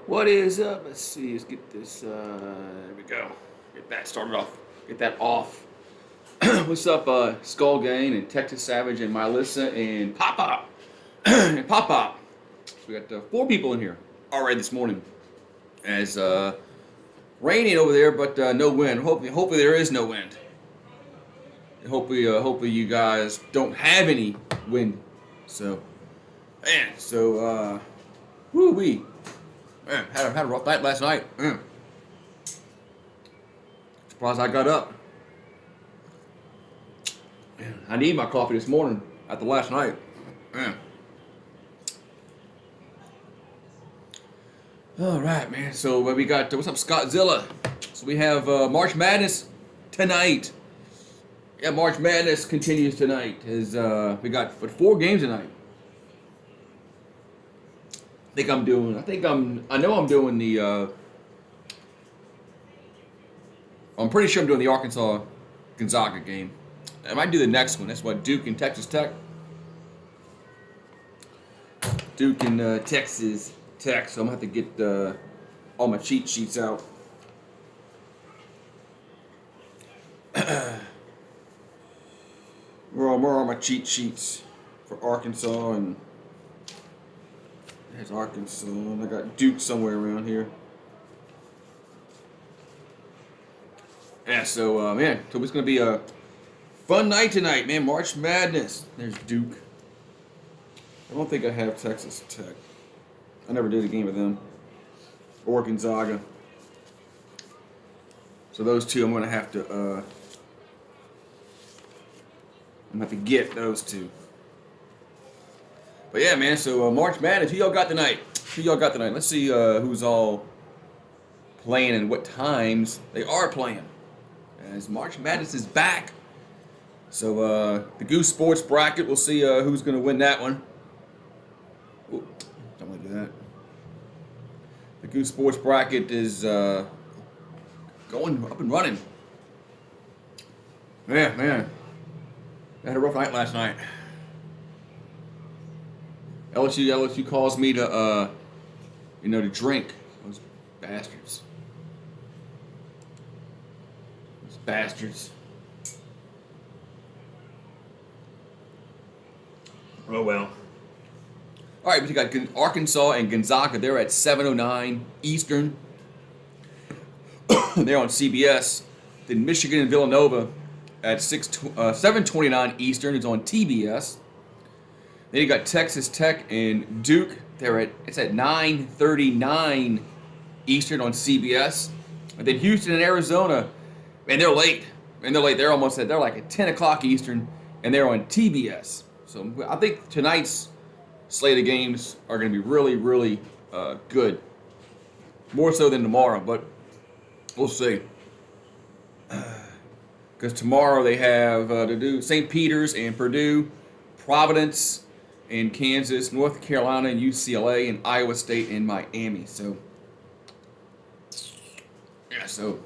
What is up? Let's see. Let's get this. There we go. Get that started off. Get that off. What's up, Skull Gang and Texas Savage and Mylissa and Pop Pop and Pop Pop. So we got 4 people in here already this morning. As raining over there, but no wind. Hopefully there is no wind. And hopefully you guys don't have any wind. So, man. So, woo wee. Man, had a rough night last night. Man. Surprised I got up. Man, I need my coffee this morning after last night. Man. All right, man. So we got what's up, Scottzilla? So we have March Madness tonight. Yeah, March Madness continues tonight. We got 4 games tonight. I know I'm doing the. I'm pretty sure I'm doing the Arkansas Gonzaga game. I might do the next one. That's what, Duke and Texas Tech. Duke and Texas Tech. So I'm gonna have to get all my cheat sheets out. Where are my cheat sheets for Arkansas? And there's Arkansas, and I got Duke somewhere around here. Yeah, so man, so it's gonna be a fun night tonight, man. March Madness. There's Duke. I don't think I have Texas Tech. I never did a game with them. Or Gonzaga. So those two, I'm gonna have to get those two. But yeah, man. So March Madness. Who y'all got tonight? Let's see who's all playing and what times they are playing. As March Madness is back. So the GooseSports bracket, we'll see who's going to win that one. Ooh, don't want to do that. The GooseSports bracket is going up and running. Yeah, man. I had a rough night last night. LSU calls me to to drink. Those bastards. Bastards. Oh well. All right, we got Arkansas and Gonzaga. They're at 7:09 Eastern. They're on CBS. Then Michigan and Villanova at 7:29 Eastern. It's on TBS. Then you got Texas Tech and Duke. It's at 9:39 Eastern on CBS. And then Houston and Arizona. And they're late. They're like at 10 o'clock Eastern, and they're on TBS. So I think tonight's slate of games are going to be really, really good. More so than tomorrow, but we'll see. Because tomorrow they have to do St. Peter's and Purdue, Providence and Kansas, North Carolina and UCLA, and Iowa State and Miami. So, yeah, so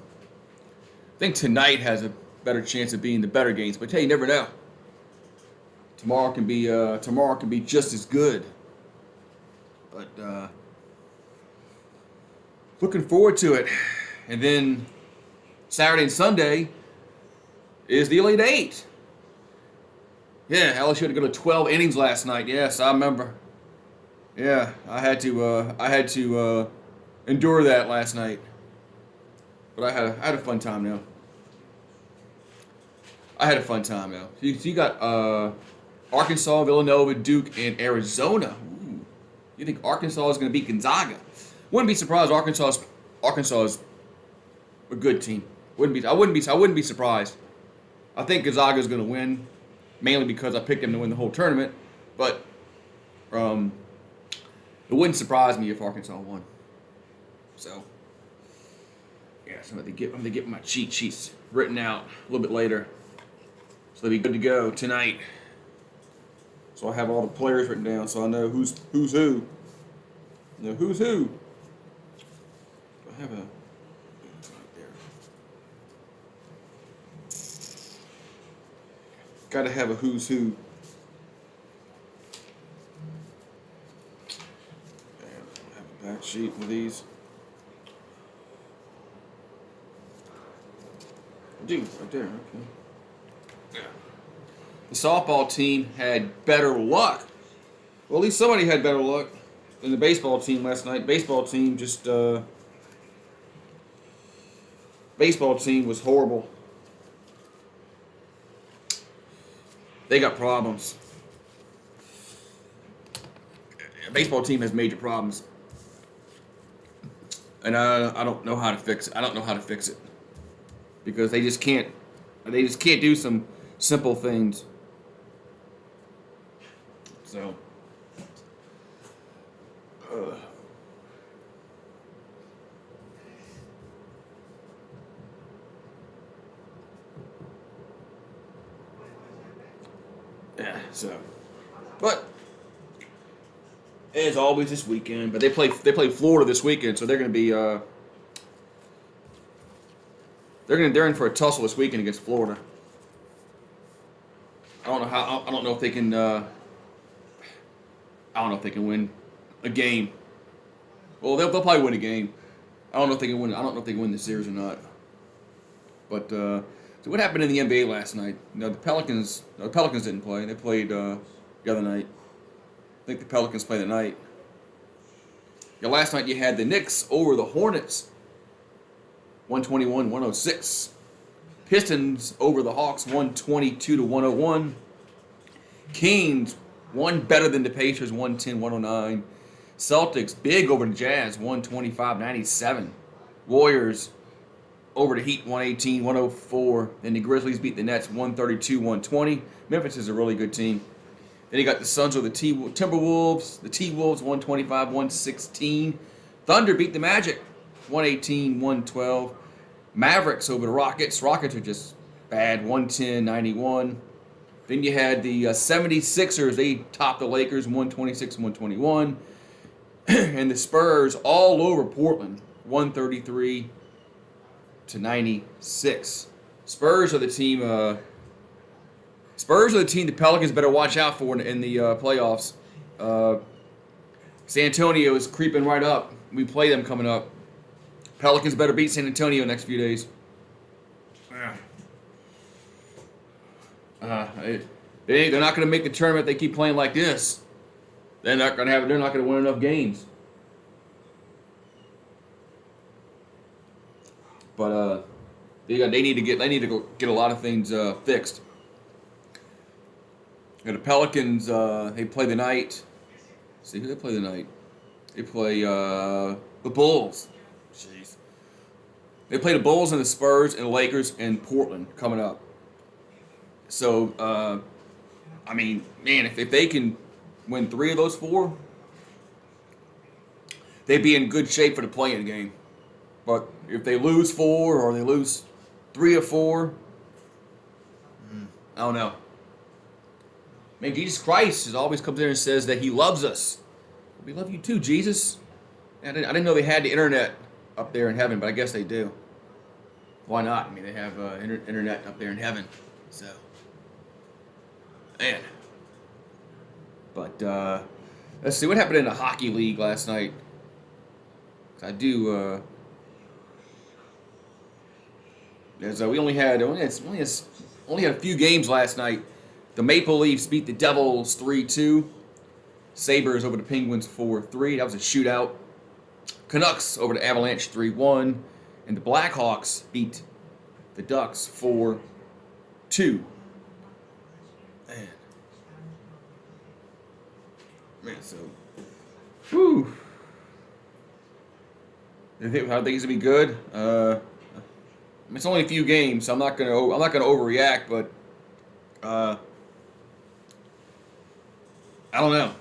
I think tonight has a better chance of being the better games, but hey, you never know. Tomorrow can be just as good. But looking forward to it. And then Saturday and Sunday is the Elite 8. Yeah, LSU had to go to 12 innings last night. Yes, I remember. Yeah, I had to endure that last night. But I had a fun time now. So you got Arkansas, Villanova, Duke, and Arizona. Ooh. You think Arkansas is going to beat Gonzaga? Wouldn't be surprised. Arkansas is a good team. I wouldn't be surprised. I think Gonzaga is going to win, mainly because I picked them to win the whole tournament. But it wouldn't surprise me if Arkansas won. So. Yeah, so I'm gonna get my cheat sheets written out a little bit later. So they'll be good to go tonight. So I have all the players written down so I know who's who. Who's who. I have a right there. Gotta have a who's who. Back sheet with these. Dude, right there. Okay. Yeah. The softball team had better luck. Well, at least somebody had better luck than the baseball team last night. Baseball team was horrible. They got problems. Baseball team has major problems, and I don't know how to fix it. I don't know how to fix it because they just can't. They just can't do some simple things. So, yeah. So, but as always this weekend. But they play Florida this weekend, so they're going to be they're in for a tussle this weekend against Florida. I don't know if they can. I don't know if they can win a game. Well, they'll probably win a game. I don't know if they can win. I don't know if they can win the series or not. But so what happened in the NBA last night? The Pelicans. No, the Pelicans didn't play. They played the other night. I think the Pelicans played tonight. Yeah, last night you had the Knicks over the Hornets. 121-106. Pistons over the Hawks. 122-101. Kings one better than the Pacers. 110-109. Celtics big over the Jazz. 125-97. Warriors over the Heat. 118-104. Then the Grizzlies beat the Nets. 132-120. Memphis is a really good team. Then you got the Suns over the Timberwolves. The T-Wolves 125-116. Thunder beat the Magic 118-112. Mavericks over the Rockets. Rockets are just bad 110-91. Then you had the 76ers. They topped the Lakers 126-121. And the Spurs all over Portland 133-96. Spurs are the team the Pelicans better watch out for in the playoffs. San Antonio is creeping right up. We play them coming up. Pelicans better beat San Antonio next few days. They're not going to make the tournament. They keep playing like this. They're not going to win enough games. But they need to get a lot of things fixed. And the Pelicans, they play the night. Let's see who they play the night. They play the Bulls. Jeez. They play the Bulls and the Spurs and the Lakers and Portland coming up. So, I mean, man, if they can win 3 of those 4, they'd be in good shape for the play-in game. But if they lose 4 or they lose 3 or 4, I don't know. Man, Jesus Christ always comes in and says that he loves us. We love you too, Jesus. I didn't know they had the internet up there in heaven, but I guess they do. Why not? I mean, they have internet up there in heaven. So, man. But let's see what happened in the hockey league last night. I do. We only had a few games last night. The Maple Leafs beat the Devils 3-2. Sabres over the Penguins 4-3. That was a shootout. Canucks over the Avalanche 3-1. And the Blackhawks beat the Ducks 4-2. Man, so, whew. I think it's gonna be good. It's only a few games, so I'm not gonna overreact, but I don't know.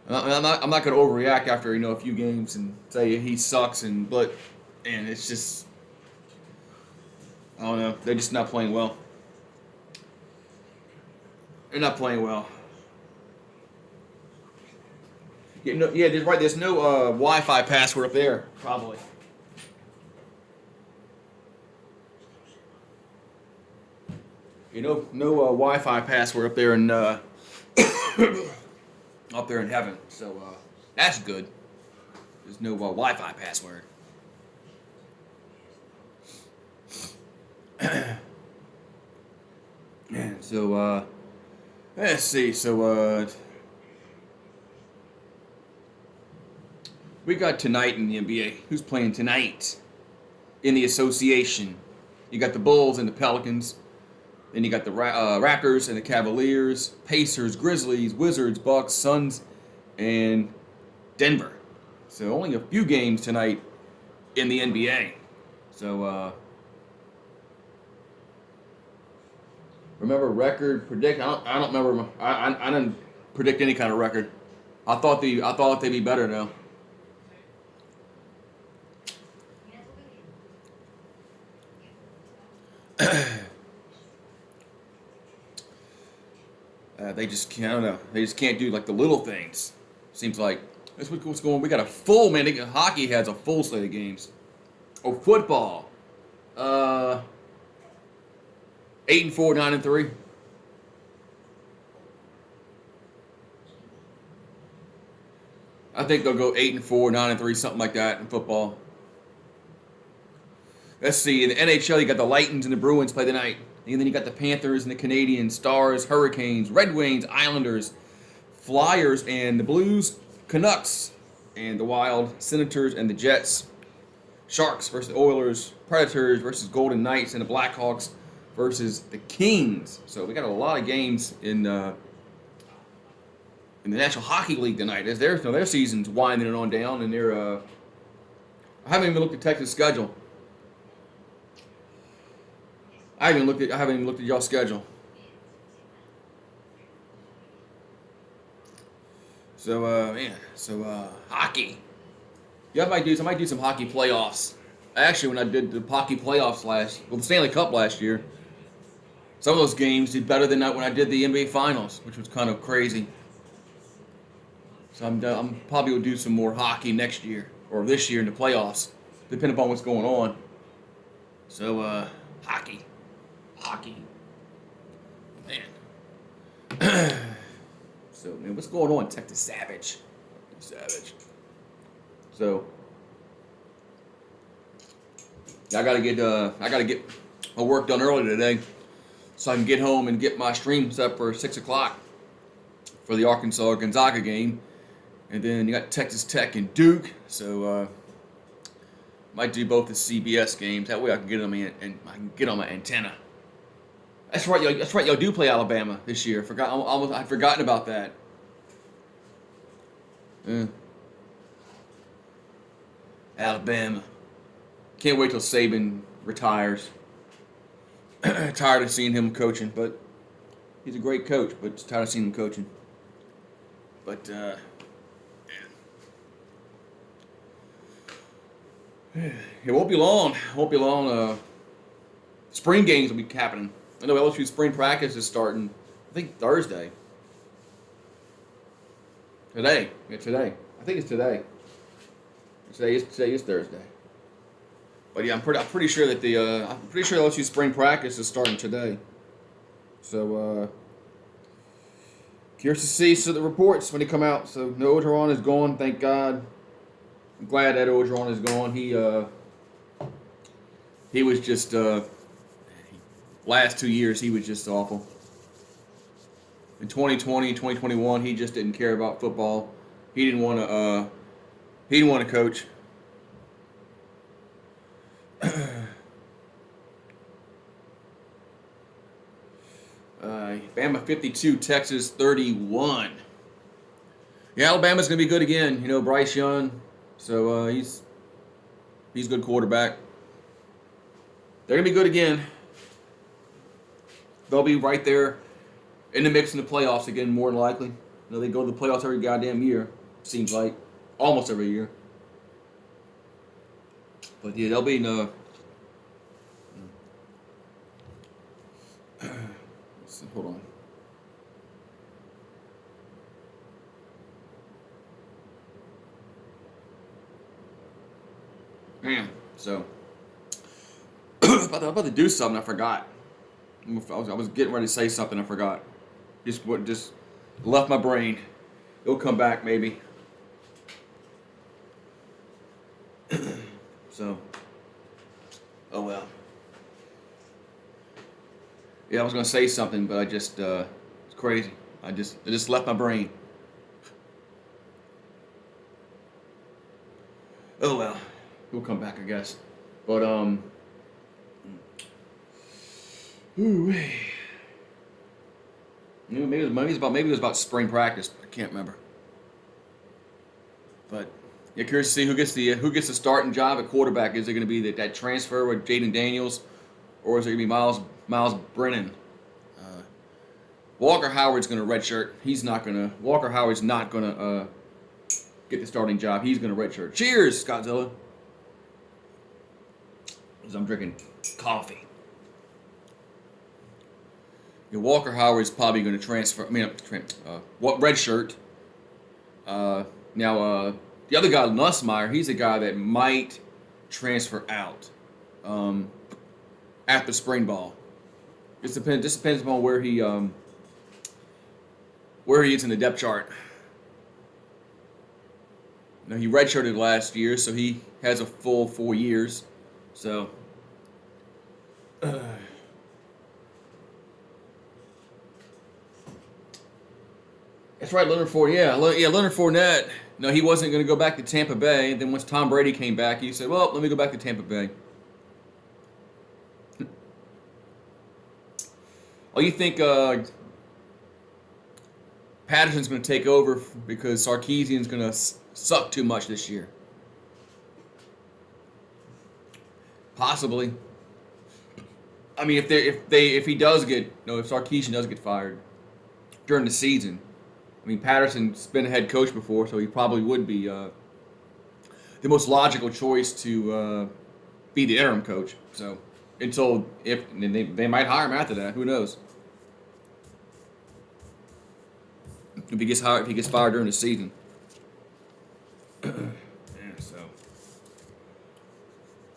I'm not gonna overreact after a few games and say he sucks and it's just, I don't know. They're just not playing well. They're not playing well. There's right. There's no Wi-Fi password up there, probably. No Wi-Fi password up there in heaven. So that's good. There's no Wi-Fi password. So, let's see. So, we got tonight in the NBA. Who's playing tonight in the association? You got the Bulls and the Pelicans. Then you got the Raptors and the Cavaliers, Pacers, Grizzlies, Wizards, Bucks, Suns, and Denver. So only a few games tonight in the NBA. So remember record predict? I don't remember. I didn't predict any kind of record. I thought they'd be better though. They just can't. I don't know. They just can't do like the little things. Seems like that's what's going on. We got a full man. Hockey has a full slate of games. Oh, football. 8-4, 9-3. I think they'll go 8-4, 9-3, something like that in football. Let's see. In the NHL, you got the Lightning and the Bruins play tonight. And then you got the Panthers and the Canadiens, Stars, Hurricanes, Red Wings, Islanders, Flyers, and the Blues, Canucks, and the Wild, Senators, and the Jets. Sharks versus the Oilers, Predators versus Golden Knights, and the Blackhawks versus the Kings. So we got a lot of games in the National Hockey League tonight. As their season's winding on down, and I haven't even looked at Texas' schedule. I haven't even looked at y'all's schedule. So hockey. Yeah, I might do some hockey playoffs. Actually, when I did the hockey playoffs the Stanley Cup last year, some of those games did better than when I did the NBA Finals, which was kind of crazy. So I'm probably gonna do some more hockey next year or this year in the playoffs, depending upon what's going on. So hockey. Man. So, man, what's going on, Texas Savage? So, I gotta get my work done early today, so I can get home and get my stream set for 6:00 for the Arkansas Gonzaga game, and then you got Texas Tech and Duke. So, might do both the CBS games. That way, I can get on my antenna. That's right, y'all do play Alabama this year. I'd forgotten about that. Alabama. Can't wait till Saban retires. Tired of seeing him coaching, but he's a great coach, but tired of seeing him coaching. But, it won't be long. Spring games will be happening. I know LSU spring practice is starting, I think, Thursday. Today. Yeah, today. I think it's today. Today is Thursday. But yeah, I'm pretty sure that LSU spring practice is starting today. So curious to see the reports when they come out. So no Orgeron is gone, thank God. I'm glad that Orgeron is gone. He was just last 2 years he was just awful. In 2020, 2021, he just didn't care about football. He didn't want to coach. Bama 52, Texas 31. Yeah, Alabama's gonna be good again. You know, Bryce Young. So he's a good quarterback. They're gonna be good again. They'll be right there in the mix in the playoffs again, more than likely. You know, they go to the playoffs every goddamn year, seems like. Almost every year. But yeah, they'll be in the... Hold on. Man, so... about to do something, I forgot. I was getting ready to say something, I forgot. Just left my brain. It'll come back, maybe. So, oh well. Yeah, I was gonna say something, but I just it's crazy. It just left my brain. Oh well, we'll come back, I guess. But ooh, maybe it was about spring practice. I can't remember. But yeah, curious to see who gets the starting job at quarterback. Is it going to be that transfer with Jaden Daniels, or is it going to be Miles Brennan? Uh, Walker Howard's going to redshirt. He's not going to. Walker Howard's not going to get the starting job. He's going to redshirt. Cheers, Scottzilla. As I'm drinking coffee. Yeah, Walker Howard's probably going to transfer. I mean, what redshirt? Now, the other guy, Nussmeier, he's a guy that might transfer out after spring ball. This depends upon where he is in the depth chart. Now, he redshirted last year, so he has a full 4 years. So, that's right, Leonard Fournette. Yeah, Leonard Fournette. No, he wasn't going to go back to Tampa Bay. Then once Tom Brady came back, he said, "Well, let me go back to Tampa Bay." Oh, you think Patterson's going to take over because Sarkisian's going to suck too much this year? Possibly. I mean, if he does get if Sarkisian does get fired during the season, I mean Patterson's been a head coach before, so he probably would be the most logical choice to be the interim coach. So if they might hire him after that, who knows? If he gets fired during the season. Yeah, so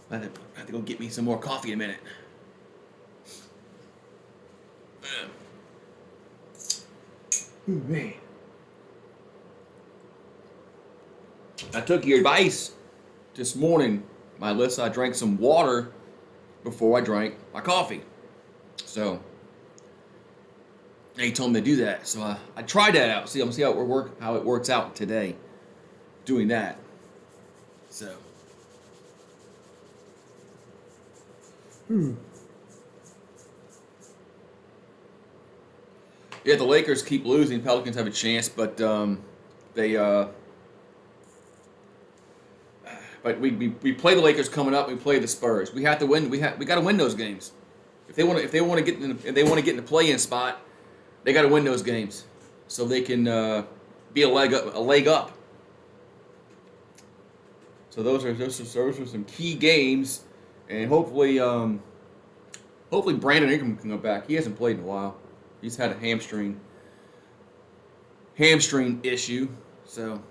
I have to go get me some more coffee in a minute. Ooh, man. I took your advice this morning, my list. I drank some water before I drank my coffee. So he told me to do that. So I tried that out. I'm gonna see how it works out today. Doing that. So. Yeah, the Lakers keep losing. Pelicans have a chance, but they. But we play the Lakers coming up. We play the Spurs. We have to win. We got to win those games. If they want to get in the play-in spot, they got to win those games so they can be a leg up. So those are some key games, and hopefully Brandon Ingram can go back. He hasn't played in a while. He's had a hamstring issue, so.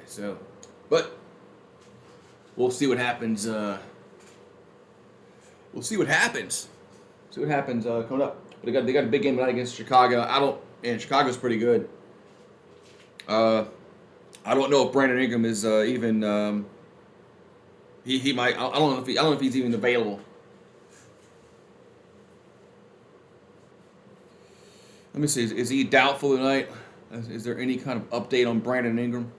So, but we'll see what happens. We'll see what happens. Coming up. But they got a big game tonight against Chicago. Chicago's pretty good. I don't know if Brandon Ingram is even. He might. I don't know if he's even available. Let me see. Is he doubtful tonight? Is there any kind of update on Brandon Ingram?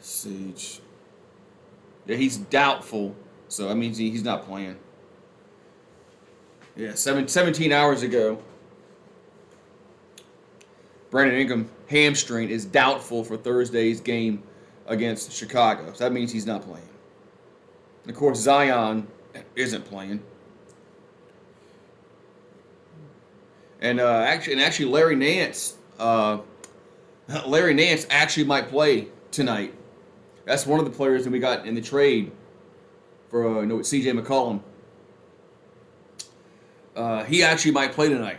Siege. Yeah, he's doubtful, so that means he's not playing. Yeah, 17 hours ago, Brandon Ingram hamstring is doubtful for Thursday's game against Chicago. So that means he's not playing. And of course, Zion isn't playing. And actually, Larry Nance actually might play tonight. That's one of the players that we got in the trade for C.J. McCollum. He actually might play tonight.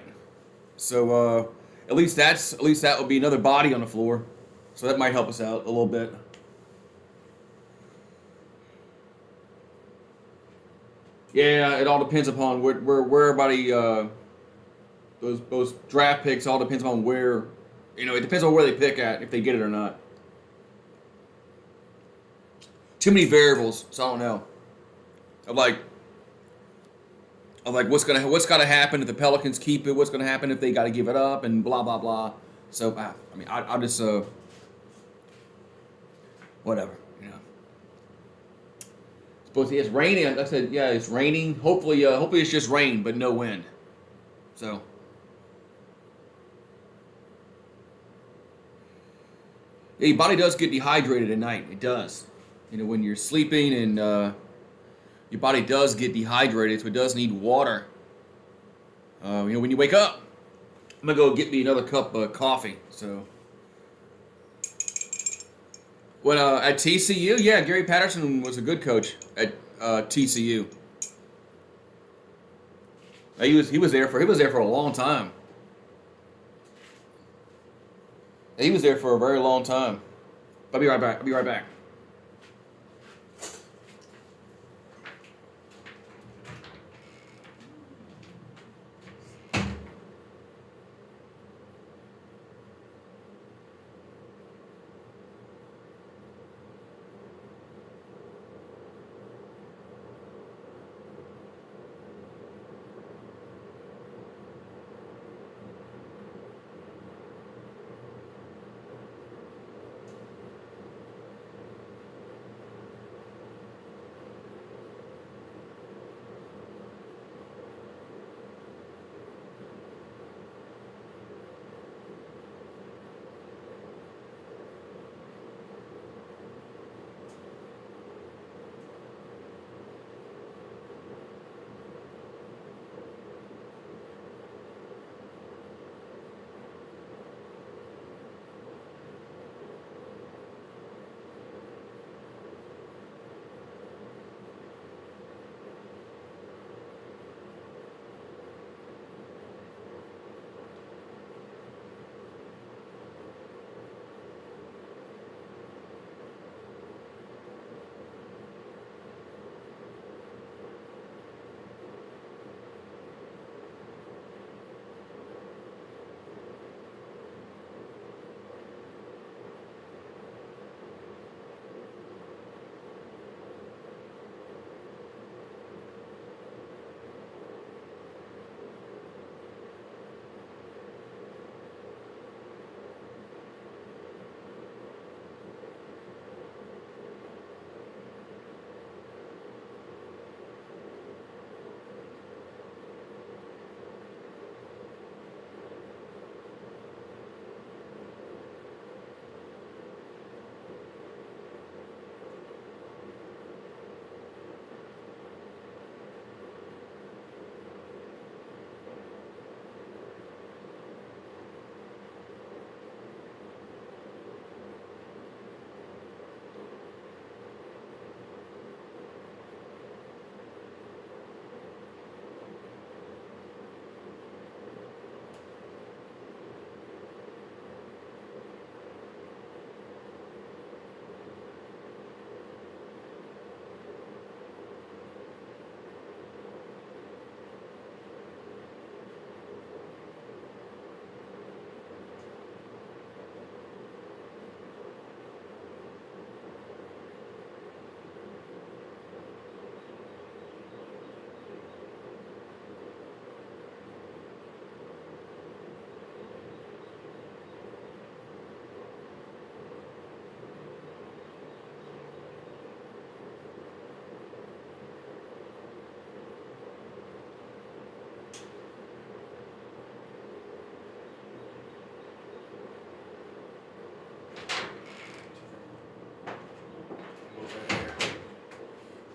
So at least that will be another body on the floor. So that might help us out a little bit. Yeah, it all depends upon where everybody the those draft picks all depends on where, it depends on where they pick at if they get it or not. Too many variables, so I don't know. Of like what's gotta happen if the Pelicans keep it, what's gonna happen if they gotta give it up, and blah blah blah. So I'll just whatever, Supposed to, it's raining. Like I said, yeah, it's raining. Hopefully it's just rain, but no wind. So. Yeah, your body does get dehydrated at night. It does. When you're sleeping and your body does get dehydrated, so it does need water. When you wake up, I'm gonna go get me another cup of coffee. So, at TCU, yeah, Gary Patterson was a good coach at TCU. He was there for a long time. He was there for a very long time. I'll be right back.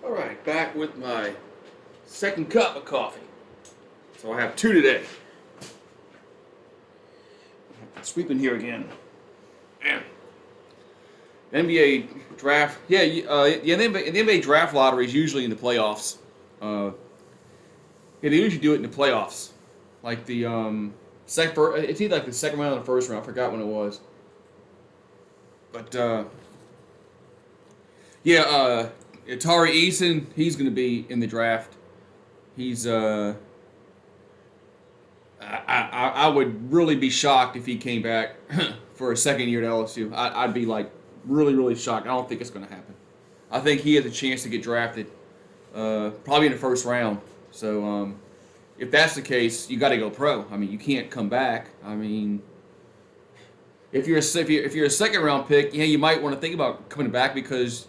All right, back with my second cup of coffee. So I have two today. Sweeping here again. Man. NBA draft. Yeah, the NBA draft lottery is usually in the playoffs. Yeah, they usually do it in the playoffs. Like the it's either like the second round or the first round. I forgot when it was. But yeah, Atari Eason, he's going to be in the draft. He's I I would really be shocked if he came back for a second year at LSU. I'd be like really, really shocked. I don't think it's going to happen. I think he has a chance to get drafted, probably in the first round. So if that's the case, you got to go pro. I mean, you can't come back. I mean, if you're a second round pick, yeah, you might want to think about coming back because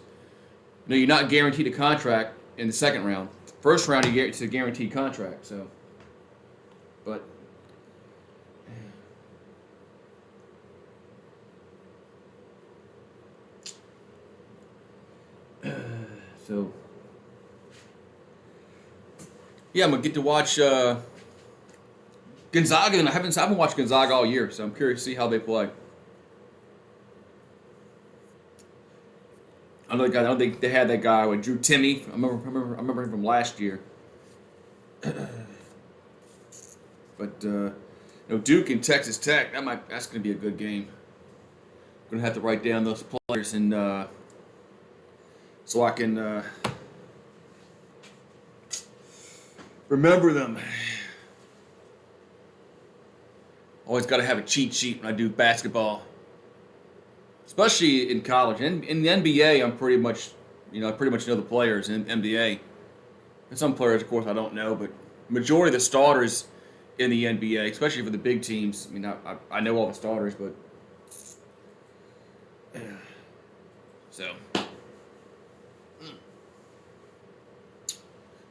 you're not guaranteed a contract in the second round. First round, it's a guaranteed contract. So, but. So, yeah, I'm gonna get to watch Gonzaga, and I haven't watched Gonzaga all year, so I'm curious to see how they play. I don't think they had that guy with Drew Timme. I remember him from last year. But Duke and Texas Tech, that's gonna be a good game. I'm gonna have to write down those players and so I can remember them. Always got to have a cheat sheet when I do basketball, especially in college. And in the NBA, I'm pretty much, I pretty much know the players in NBA. And some players, of course, I don't know, but majority of the starters in the NBA, especially for the big teams. I mean, I know all the starters, but so.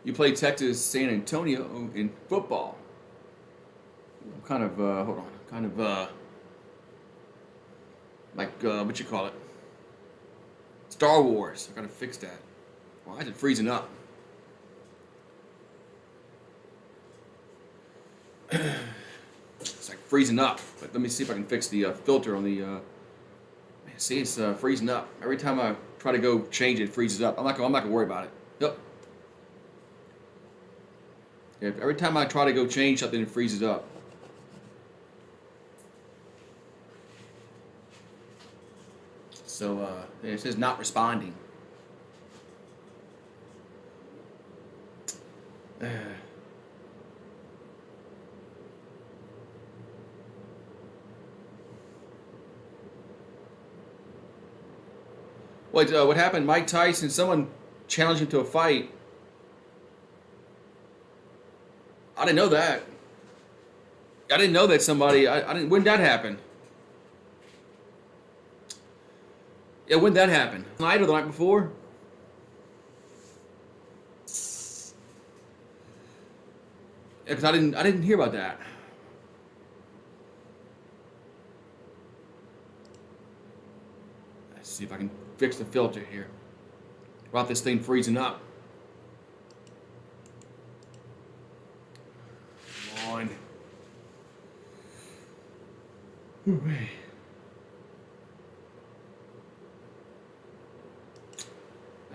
You play Texas San Antonio in football. I'm kind of, hold on, like, what you call it? Star Wars. I gotta fix that. Why is it freezing up? It's like freezing up. But let me see if I can fix the filter on the, see, it's freezing up. Every time I try to go change it, it freezes up. I'm not gonna worry about it. Yep. Every time I try to go change something, it freezes up. So it says not responding. What happened? Mike Tyson, someone challenged him to a fight. I didn't know that. I didn't know that somebody. I didn't. When did that happen? Yeah, when did that happen? Tonight or the night before? Yeah, because I didn't hear about that. Let's see if I can fix the filter here. About this thing freezing up.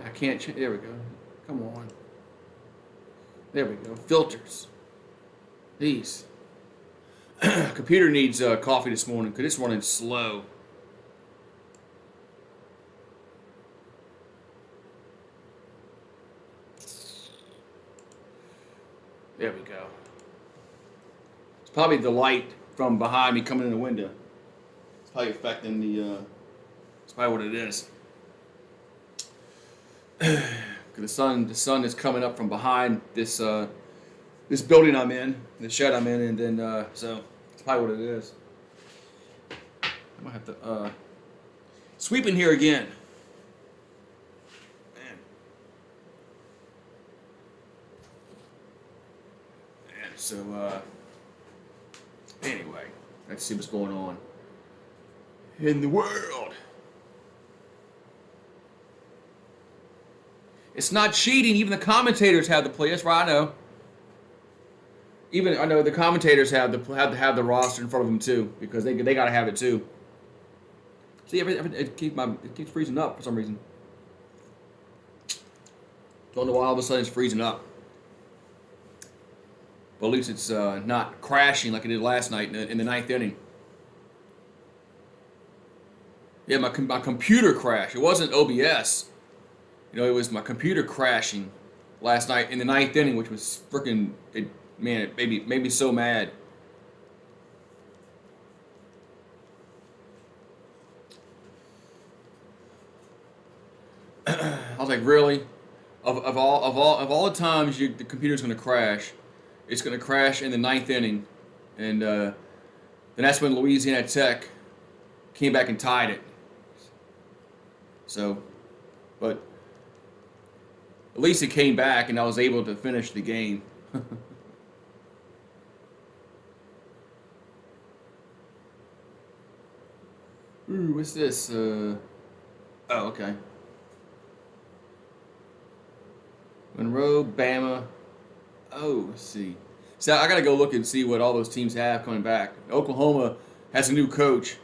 I can't change. There we go. Come on. There we go. Filters. These. Computer needs coffee this morning because it's running slow. There we go. It's probably the light from behind me coming in the window. It's probably affecting the, it's probably what it is. The sun is coming up from behind this this building I'm in, the shed I'm in, and then so it's probably what it is. I might have to sweep in here again. Man. And so anyway, let's see what's going on in the world. It's not cheating. Even the commentators have the play. That's right. I know. Even I know the commentators have the roster in front of them too because they got to have it too. See, it keeps freezing up for some reason. Don't know why all of a sudden it's freezing up. But at least it's not crashing like it did last night in the ninth inning. Yeah, my computer crashed. It wasn't OBS. It was my computer crashing last night in the ninth inning, which was freaking, it made me so mad. like, really? Of all the times the computer's going to crash, it's going to crash in the ninth inning, and then that's when Louisiana Tech came back and tied it. So, but at least it came back, and I was able to finish the game. Ooh, what's this? Oh, okay. Monroe, Bama. Oh, let's see. So I gotta go look and see what all those teams have coming back. Oklahoma has a new coach.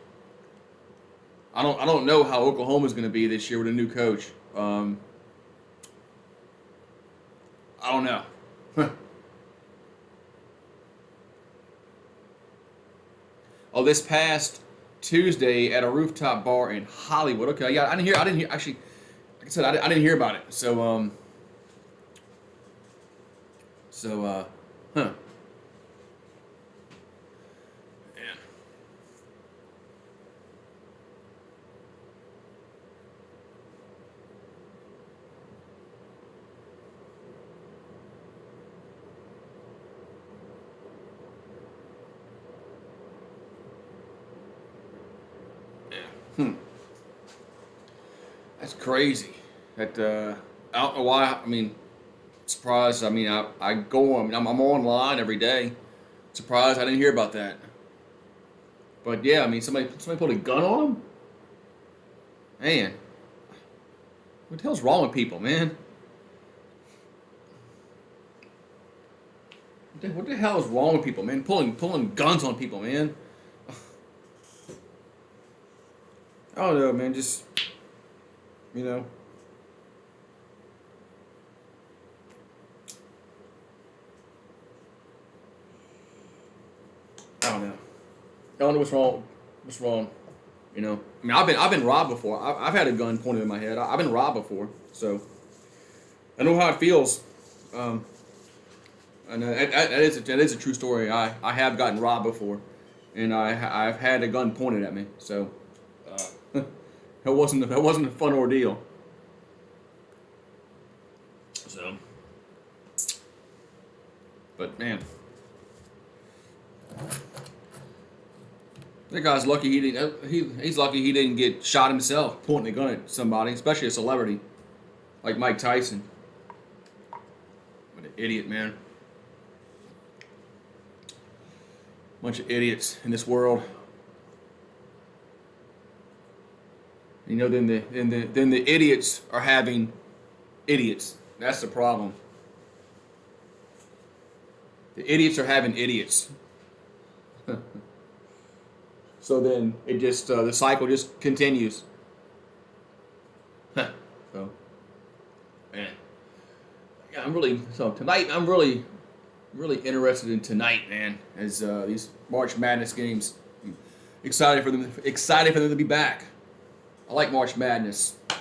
I don't know how Oklahoma's gonna be this year with a new coach. I don't know. Oh, this past Tuesday at a rooftop bar in Hollywood. Okay, yeah, I didn't hear. Actually, like I said, I didn't hear about it. So, huh. Yeah. Yeah. That's crazy. I don't know why. I mean, surprised. I mean, I go on. I'm online every day. Surprised I didn't hear about that. But yeah, I mean, somebody put a gun on him. Man, what the hell's wrong with people, man? What the hell is wrong with people, man? Pulling guns on people, man. I don't know, man. Just you know. I don't know. I don't know what's wrong. What's wrong? You know. I mean, I've been robbed before. I've had a gun pointed in my head. I've been robbed before, so I know how it feels. And that is a true story. I have gotten robbed before, and I've had a gun pointed at me. So it wasn't a fun ordeal. So, but man. That guy's lucky he didn't. He's lucky he didn't get shot himself pointing a gun at somebody, especially a celebrity like Mike Tyson. What an idiot, man! Bunch of idiots in this world. You know, then the idiots are having idiots. That's the problem. The idiots are having idiots. So then it just the cycle just continues. So, man, yeah, tonight I'm really interested in tonight, man. As these March Madness games, excited for them to be back. I like March Madness. I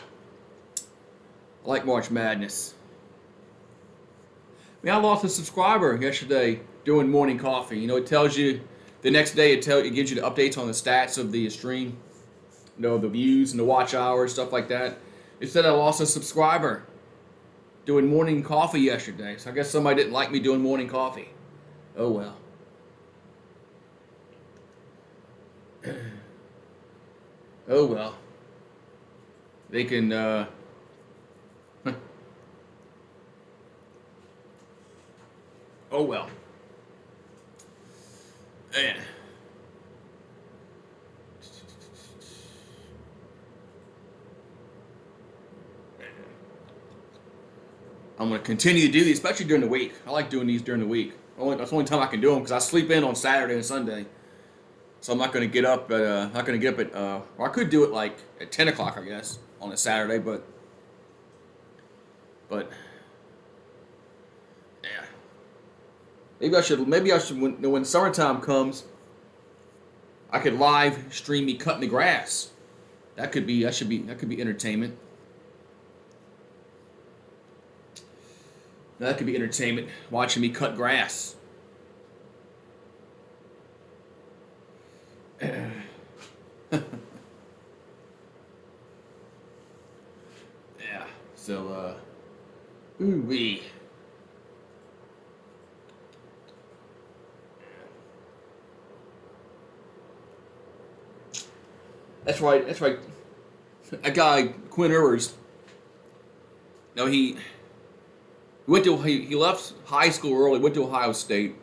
mean, I lost a subscriber yesterday doing morning coffee. You know, it tells you the next day. It gives you the updates on the stats of the stream, you know, the views and the watch hours, stuff like that. It said I lost a subscriber doing morning coffee yesterday. So I guess somebody didn't like me doing morning coffee. Oh well. Oh well. They can. Oh well. Man. I'm going to continue to do these, especially during the week. I like doing these during the week. That's the only time I can do them because I sleep in on Saturday and Sunday. So I'm not going to get up at, or I could do it like at 10 o'clock, I guess, on a Saturday, but yeah. Maybe I should, when summertime comes, I could live stream me cutting the grass. That could be entertainment. That could be entertainment, watching me cut grass. Yeah. So, ooh wee. That's right. That's right. That guy Quinn Ewers. No, he left high school early. Went to Ohio State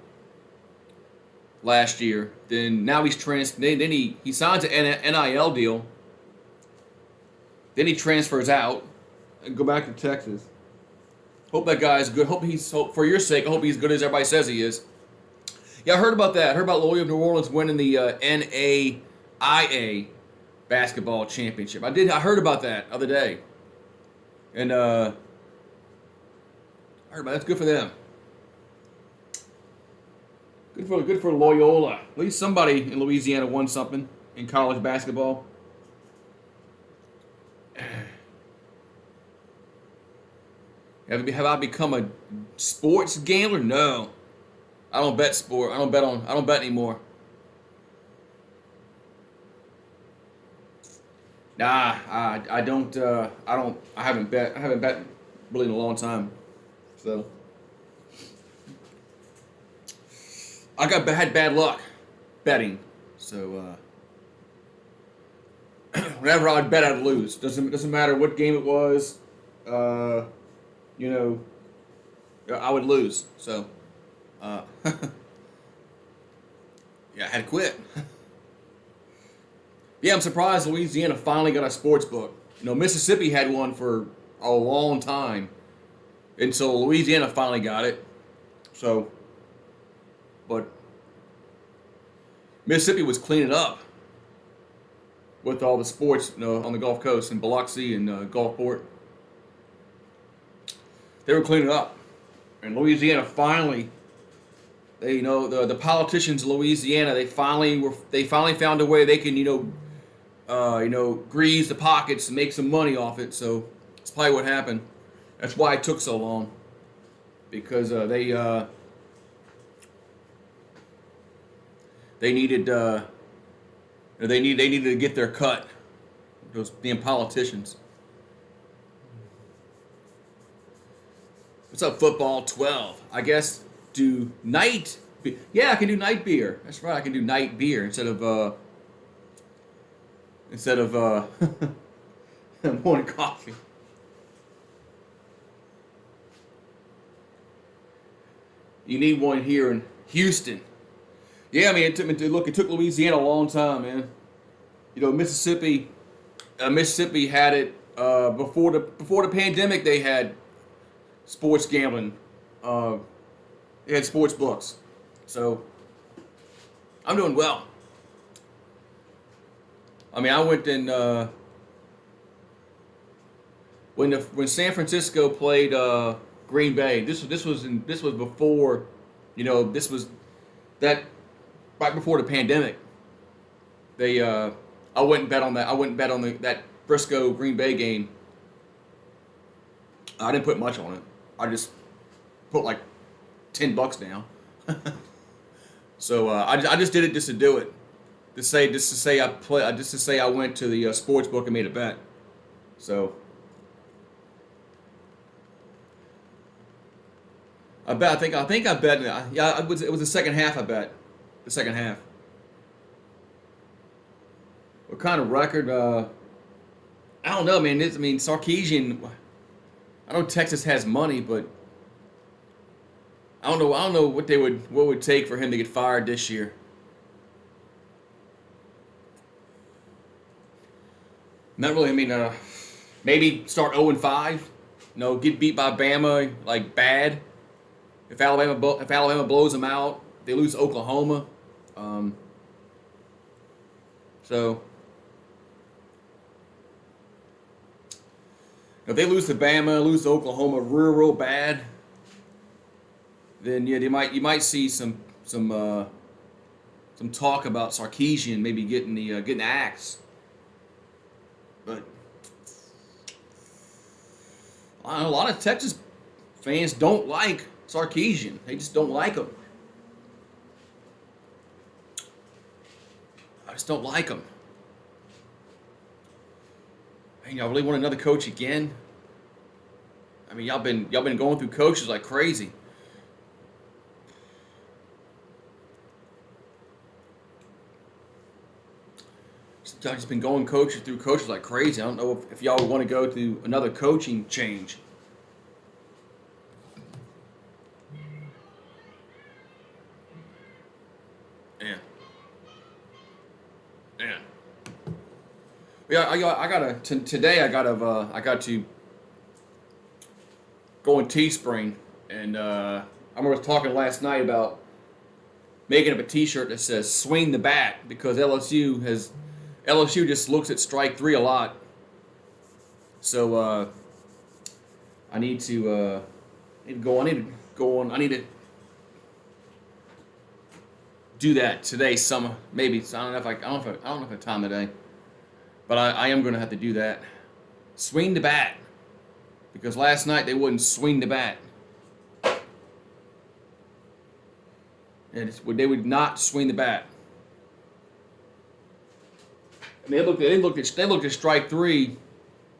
last year. Then now he's Then he signs an NIL deal. Then he transfers out and go back to Texas. Hope that guy is good. For your sake, I hope he's good as everybody says he is. Yeah, I heard about that. I heard about Loyola of New Orleans winning the NAIA basketball championship. I heard about that the other day. And I heard about that's good for them. Good for Loyola. At least somebody in Louisiana won something in college basketball. Have I become a sports gambler? No. I don't bet sport. I don't bet anymore. Nah, I don't. I haven't bet. I haven't bet really in a long time. So had bad luck betting. So whenever I'd bet, I'd lose. Doesn't matter what game it was. I would lose. So yeah, I had to quit. Yeah, I'm surprised Louisiana finally got a sports book. Mississippi had one for a long time until Louisiana finally got it. So, but Mississippi was cleaning up with all the sports on the Gulf Coast in Biloxi and Gulfport. They were cleaning up, and Louisiana finally. The politicians in Louisiana, they finally found a way they can grease the pockets and make some money off it. So that's probably what happened. That's why it took so long, because they needed they needed to get their cut. Those damn politicians. What's up, football 12? I guess do night. Yeah, I can do night beer. That's right. I can do night beer instead of morning coffee. You need one here in Houston. Yeah, I mean, it took Louisiana a long time, man. Mississippi had it before the pandemic. They had sports gambling. They had sports books. So I'm doing well. I mean, I went in when San Francisco played Green Bay. This was before, this was that right before the pandemic. I went and bet on that. I went and bet on that Frisco Green Bay game. I didn't put much on it. I just put like $10 down. So I just did it just to do it. To say I went to the sports book and made a bet. So I think I bet. Yeah, it was the second half. I bet the second half. What kind of record? I don't know, man. Sarkisian. I know Texas has money, but I don't know what would take for him to get fired this year. Not really. Maybe start 0-5. Get beat by Bama like bad. If Alabama blows them out, they lose to Oklahoma. So if they lose to Bama, lose to Oklahoma real bad, then yeah, you might see some talk about Sarkisian maybe getting the axe. But a lot of Texas fans don't like Sarkisian. They just don't like him. I just don't like him. I really want another coach again. I mean, y'all been going through coaches like crazy. Y'all just been going coaches through coaches like crazy. I don't know if y'all want to go through another coaching change. Yeah. Yeah. Yeah, today I got to go in Teespring, and I was talking last night about making up a T-shirt that says "Swing the Bat" because LSU just looks at strike three a lot. So I need to go. I need to go on. I need to do that today. Maybe I don't know if I don't know if I have time today, but I am going to have to do that. Swing the bat, because last night they wouldn't swing the bat. And they would not swing the bat. And they looked at strike three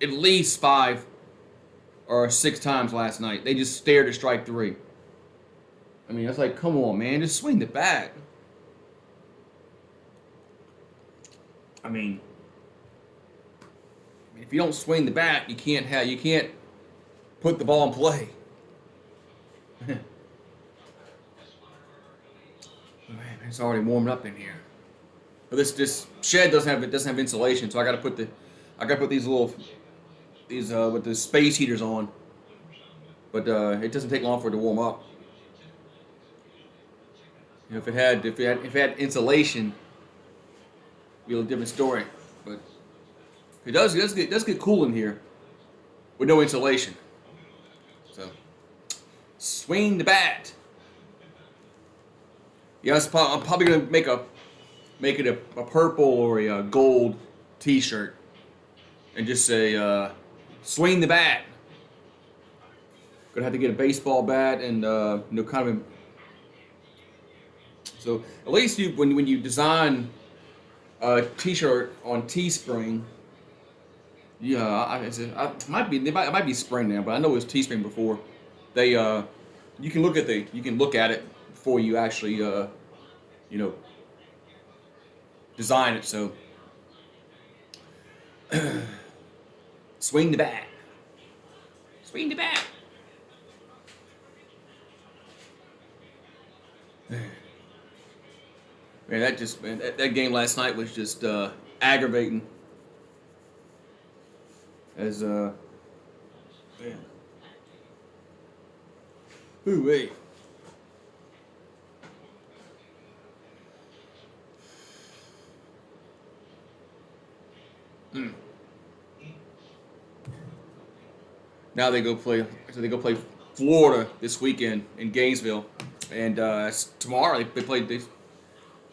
at least 5 or 6 times last night. They just stared at strike three. I mean, it's like, come on, man, just swing the bat. I mean, if you don't swing the bat, you can't put the ball in play. Man, it's already warming up in here. But this shed doesn't have insulation, so I got to put these with the space heaters on. But it doesn't take long for it to warm up. You know, if it had insulation, it'd be a different story. But it does get cool in here with no insulation. So swing the bat. Yeah, I'm probably gonna make it a purple or a gold T-shirt, and just say "Swing the bat." Gonna have to get a baseball bat and kind of. So at least when you design a T-shirt on Teespring, yeah, it might be Spring now, but I know it was Teespring before. They you can look at it before you actually design it. So swing the bat. Swing the bat. Man, that game last night was just aggravating. As man. Ooh wait. Now they go play Florida this weekend in Gainesville, and tomorrow they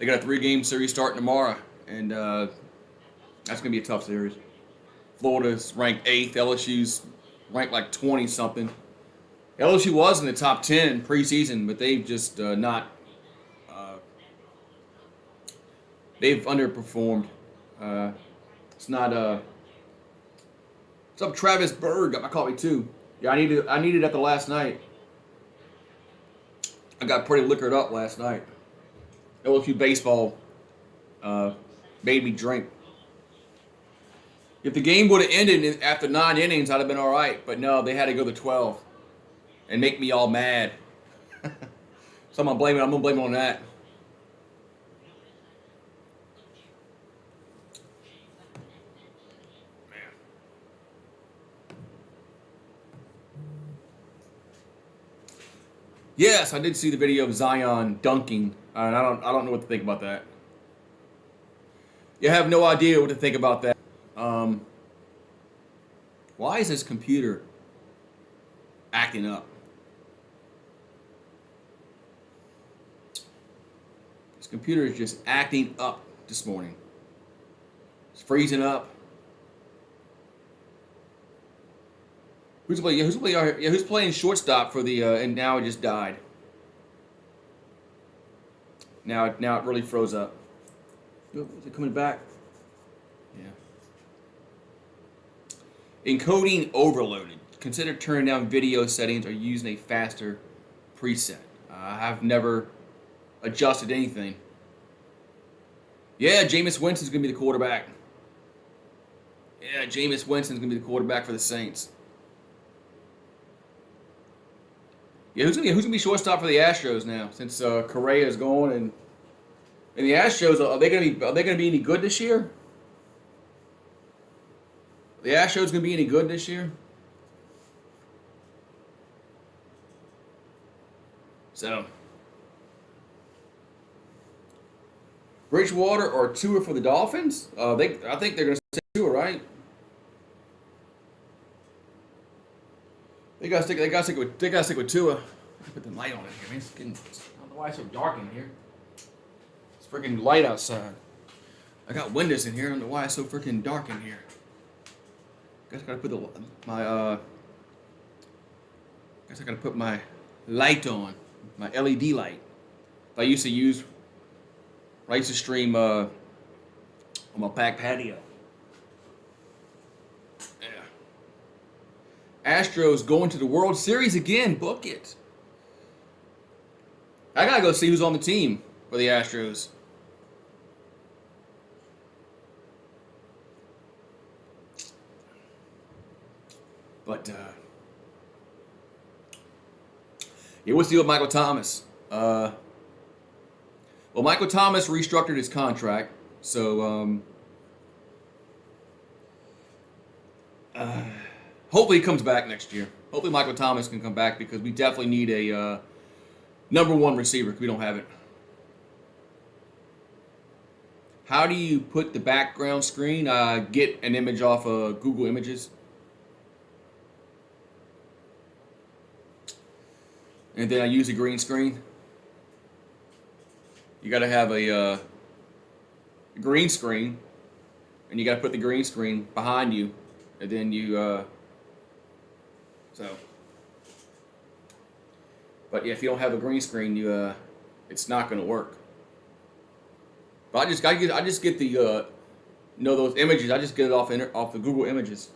got a 3-game series starting tomorrow, and that's gonna be a tough series. Florida's ranked 8th, LSU's ranked like 20 something. LSU was in the top 10 preseason, but they've just not. They've underperformed. It's not. What's up, Travis Berg? Got my coffee too. Yeah, I needed after last night. I got pretty liquored up last night. LSU baseball made me drink. If the game would have ended after 9 innings, I'd have been all right. But no, they had to go to 12 and make me all mad. So I'm gonna blame it on that. Yes, I did see the video of Zion dunking, and I don't know what to think about that. You have no idea what to think about that. Why is this computer acting up? This computer is just acting up this morning. It's freezing up. Who's playing shortstop for the and now it just died. Now it really froze up. Is it coming back? Yeah. Encoding overloaded. consider turning down video settings or using a faster preset. I've never adjusted anything. Yeah, Jameis Winston's going to be the quarterback. Yeah, Jameis Winston's going to be the quarterback for the Saints. Yeah, who's gonna be shortstop for the Astros now? Since Correa is gone, and the Astros are they gonna be any good this year? The Astros gonna be any good this year? So, Bridgewater or Tua for the Dolphins? I think they're gonna say Tua, right? They gotta stick with Tua. Put the light on in here, man. I don't know why it's so dark in here. It's freaking light outside. I got windows in here. I don't know why it's so freaking dark in here. Guess I gotta put my light on, my LED light. I used to stream on my back patio. Astros going to the World Series again. Book it. I gotta go see who's on the team for the Astros. But yeah, what's the deal with Michael Thomas? Well, Michael Thomas restructured his contract, so hopefully he comes back next year. Hopefully Michael Thomas can come back because we definitely need a number one receiver because we don't have it. How do you put the background screen? Get an image off of Google Images. And then I use a green screen. You got to have a green screen, and you got to put the green screen behind you, and then you But yeah, if you don't have a green screen, it's not going to work. But I just get the those images. I just get it off the Google Images.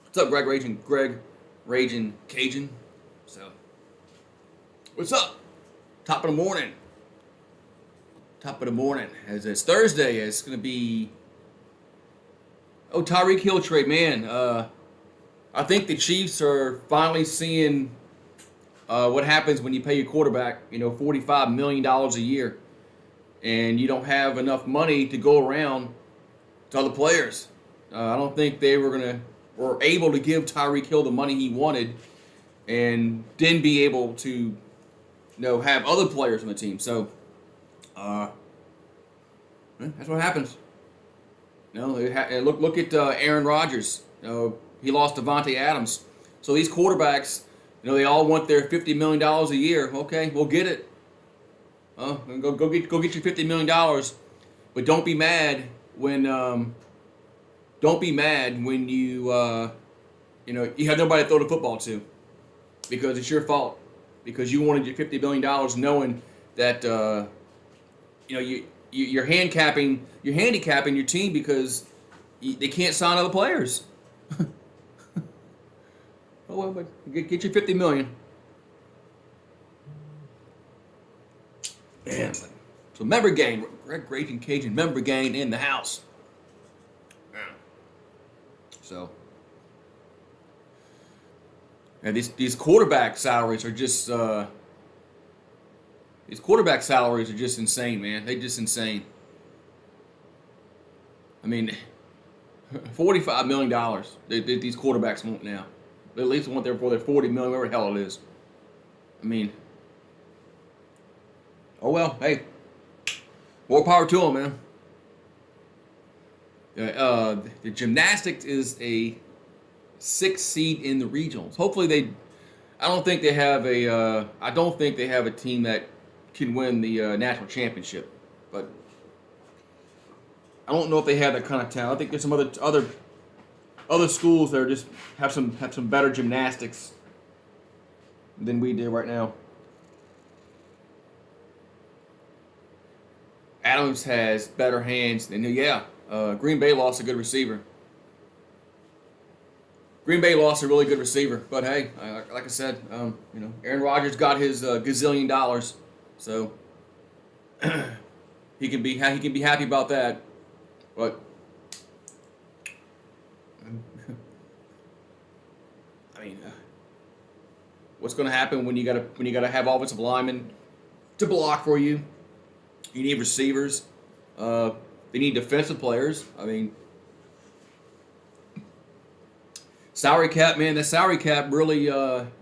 What's up, Greg Raging Cajun? So, what's up? Top of the morning. As it's Thursday, it's going to be. Oh, Tyreek Hill trade, man. I think the Chiefs are finally seeing what happens when you pay your quarterback, $45 million a year, and you don't have enough money to go around to other players. I don't think they were able to give Tyreek Hill the money he wanted, and didn't be able to, have other players on the team. So, that's what happens. Look at Aaron Rodgers. He lost Devontae Adams. So these quarterbacks, they all want their $50 million a year. Okay, we'll get it. Go get your $50 million, but don't be mad when you have nobody to throw the football to, because it's your fault, because you wanted your $50 million, knowing that you're handicapping your team because they can't sign other players. Oh well, but get your $50 million. Man, so member gang, Greg Raging Cajun member gang in the house. Yeah. So, and these quarterback salaries are just insane, man. They're just insane. I mean, $45 million these quarterbacks want now. They at least want their $40 million, whatever the hell it is. I mean, oh well, hey, more power to them, man. The gymnastics is a 6th seed in the regionals. Hopefully I don't think they have a team that can win the national championship, but I don't know if they have that kind of talent. I think there's some other schools that are just have some better gymnastics than we do right now. Adams has better hands than Green Bay lost a good receiver. Green Bay lost a really good receiver, but hey, like I said, Aaron Rodgers got his gazillion dollars, so he can be happy about that. But I mean, what's going to happen when you gotta have offensive linemen to block for you? You need receivers. They need defensive players. I mean, salary cap, man. The salary cap really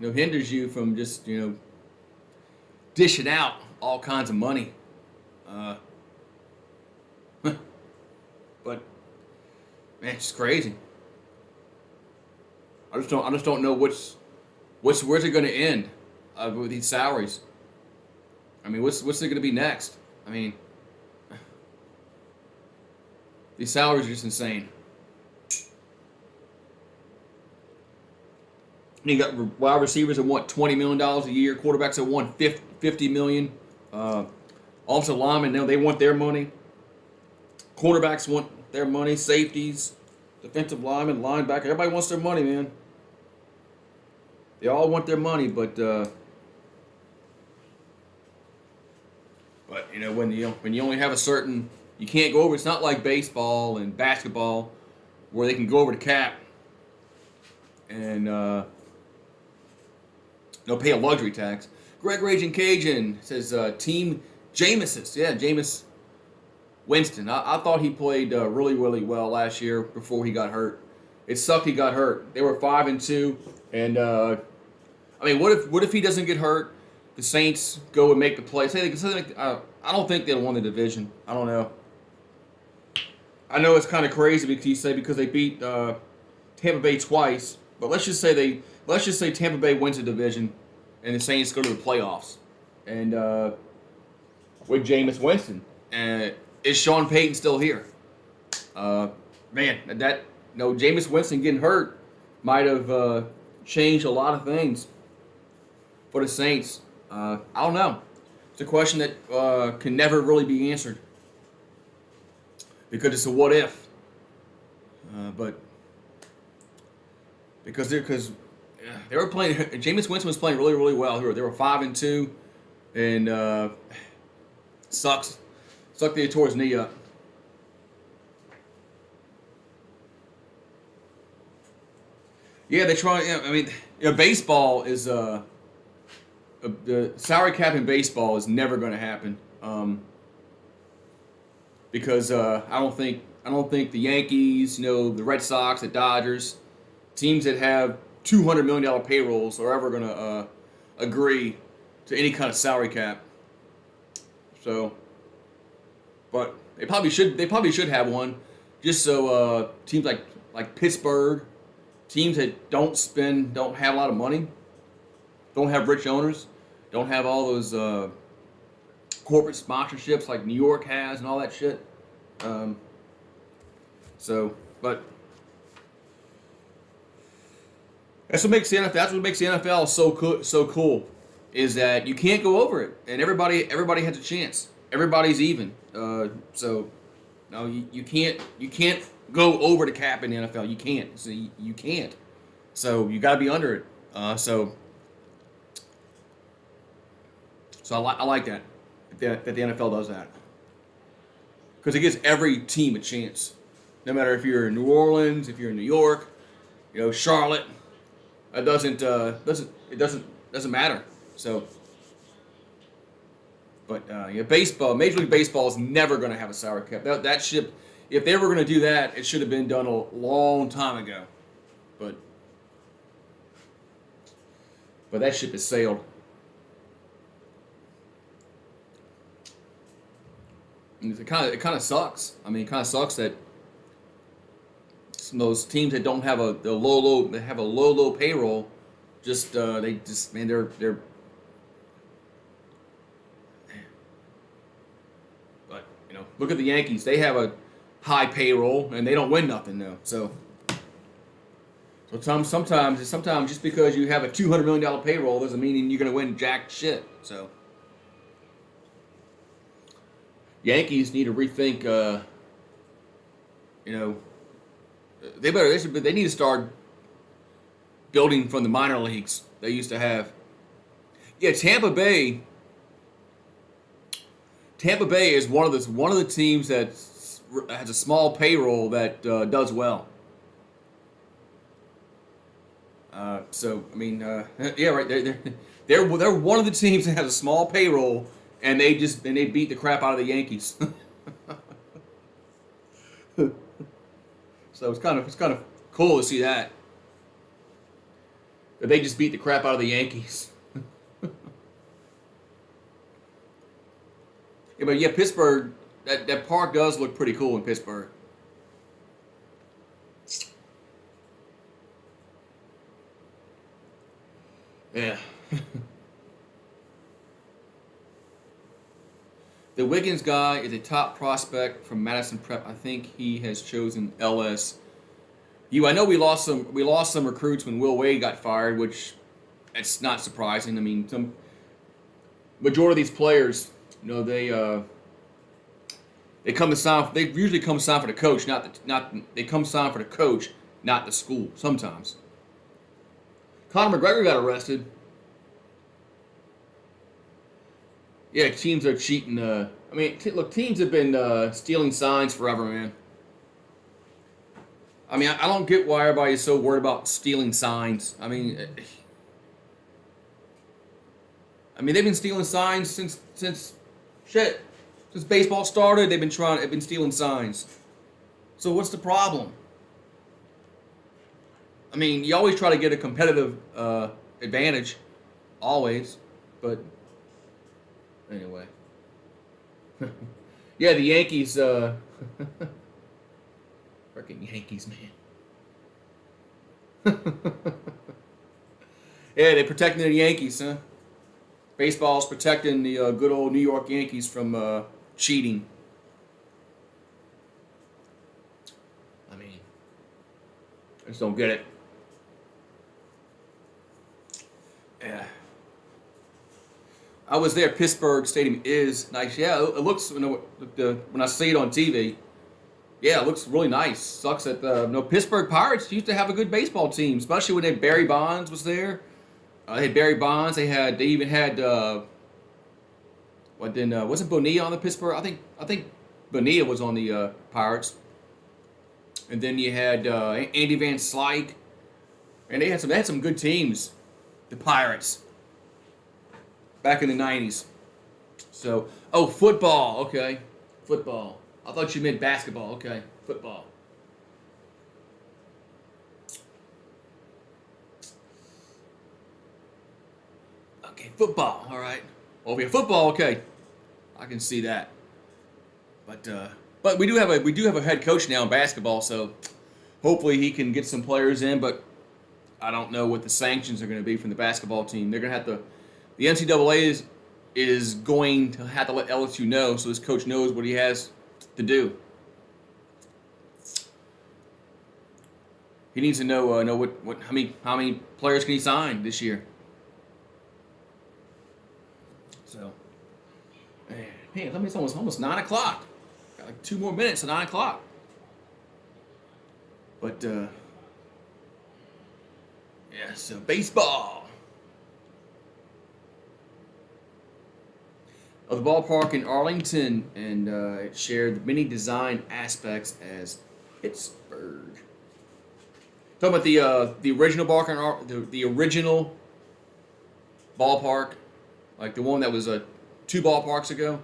hinders you from just dishing out all kinds of money. But man, it's crazy. I just don't know where's it going to end with these salaries. I mean, what's it going to be next? I mean, these salaries are just insane. You got wide receivers that want $20 million a year. Quarterbacks that want $50 million. Offensive linemen, they want their money. Cornerbacks want their money. Safeties, defensive linemen, linebacker. Everybody wants their money, man. They all want their money, but when you only have a certain, you can't go over. It's not like baseball and basketball where they can go over the cap and they'll pay a luxury tax. Greg Raging Cajun says Team Jameis. Yeah, Jameis Winston. I thought he played really, really well last year before he got hurt. It sucked he got hurt. They were 5-2, and I mean, what if he doesn't get hurt? The Saints go and make the play. I don't think they'll win the division. I don't know. I know it's kind of crazy because they beat Tampa Bay twice, but let's just say Tampa Bay wins the division, and the Saints go to the playoffs, and with Jameis Winston, and is Sean Payton still here? Jameis Winston getting hurt might have changed a lot of things for the Saints. I don't know. It's a question that can never really be answered because it's a what if. But because they were playing, Jameis Winston was playing really, really well. They were 5-2, and sucked that he tore his knee up. Yeah, they try. I mean, baseball is the salary cap in baseball is never going to happen because I don't think the Yankees, the Red Sox, the Dodgers, teams that have $200 million payrolls are ever going to agree to any kind of salary cap. So, but they probably should have one, just so teams like Pittsburgh, teams that don't have a lot of money, don't have rich owners, don't have all those corporate sponsorships like New York has and all that shit. But that's what makes the NFL so cool, is that you can't go over it, and everybody has a chance. Everybody's even. So no, you can't go over the cap in the NFL. You can't. So you can't. So you got to be under it. So I like that the NFL does that, because it gives every team a chance, no matter if you're in New Orleans, if you're in New York, Charlotte. It doesn't matter. So, but baseball, Major League Baseball is never going to have a salary cap. That ship, if they were going to do that, it should have been done a long time ago. But that ship has sailed. And it kind of sucks. I mean, it kind of sucks that those teams that don't have a low payroll, they're. But look at the Yankees. They have a high payroll and they don't win nothing though. So sometimes just because you have a $200 million payroll doesn't mean you're going to win jack shit. So Yankees need to rethink. They need to start building from the minor leagues they used to have. Yeah, Tampa Bay. Tampa Bay is one of the teams that has a small payroll that does well. So I mean, yeah, right. They're one of the teams that has a small payroll, and they beat the crap out of the Yankees. So it's kind of cool to see that they just beat the crap out of the Yankees. Yeah, but yeah, Pittsburgh. That park does look pretty cool in Pittsburgh. Yeah. The Wiggins guy is a top prospect from Madison Prep. I think he has chosen LS. I know we lost some recruits when Will Wade got fired, which it's not surprising. I mean, some majority of these players, they come to sign. They usually come sign for the coach, not they come sign for the coach, not the school. Sometimes. Conor McGregor got arrested. Yeah, teams are cheating. I mean, look, teams have been stealing signs forever, man. I mean, I don't get why everybody is so worried about stealing signs. I mean, they've been stealing signs since shit. Since baseball started, they've been stealing signs. So what's the problem? I mean, you always try to get a competitive advantage, always, but anyway. Yeah, the Yankees, freaking Yankees, man. Yeah, they're protecting the Yankees, huh? Baseball's protecting the good old New York Yankees from cheating. I mean, I just don't get it. Yeah. I was there. Pittsburgh Stadium is nice. Yeah, it looks, when I see it on TV, yeah, it looks really nice. Sucks that Pittsburgh Pirates used to have a good baseball team, especially when Barry Bonds was there. They had Barry Bonds. They even had wasn't Bonilla on the Pittsburgh? I think Bonilla was on the Pirates. And then you had Andy Van Slyke, and they had some good teams, the Pirates, back in the '90s. So, football. Okay, football. I thought you meant basketball. Okay, football. Okay, football. All right. Over here, football. Okay, I can see that. But we do have a head coach now in basketball, so hopefully he can get some players in. But I don't know what the sanctions are going to be from the basketball team. They're going to have to. The NCAA is going to have to let LSU know, so his coach knows what he has to do. He needs to know how many players can he sign this year. So, man, it's almost 9 o'clock. Got like 2 more minutes to 9 o'clock. But yeah, so baseball. The ballpark in Arlington, and it shared many design aspects as Pittsburgh. Talking about the original ballpark, the original ballpark, like the one that was 2 ballparks ago.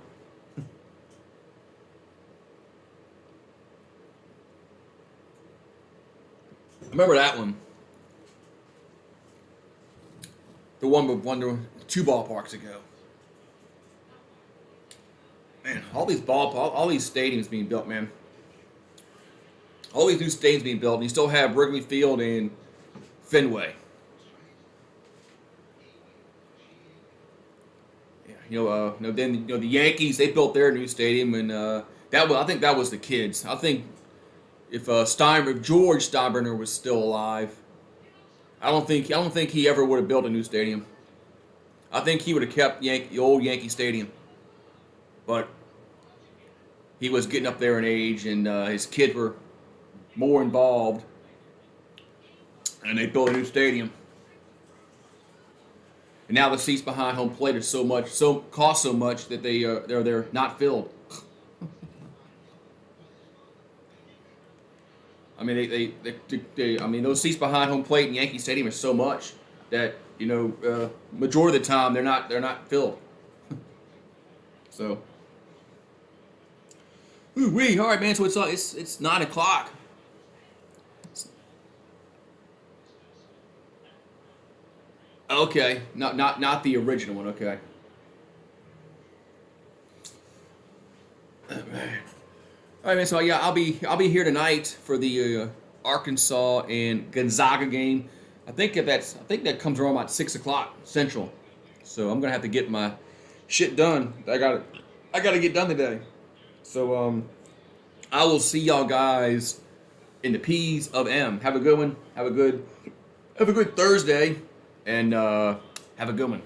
I remember that one. The one with 2 ballparks ago. Man, all these stadiums being built, man. All these new stadiums being built, and you still have Wrigley Field and Fenway. Yeah, then the Yankees, they built their new stadium, and I think that was the kids. I think if George Steinbrenner was still alive, I don't think he ever would have built a new stadium. I think he would have kept the old Yankee Stadium, but he was getting up there in age, and his kids were more involved. and they built a new stadium. And now the seats behind home plate are cost so much that they're not filled. I mean, I mean, those seats behind home plate in Yankee Stadium are so much that majority of the time they're not filled. So, all right, man. So it's 9 o'clock. Okay, not the original one. Okay. All right, man. So yeah, I'll be here tonight for the Arkansas and Gonzaga game. I think that comes around about 6 o'clock Central. So I'm gonna have to get my shit done. I gotta get done today. So I will see y'all guys in the P's of M. Have a good one. Have a good Thursday, and have a good one.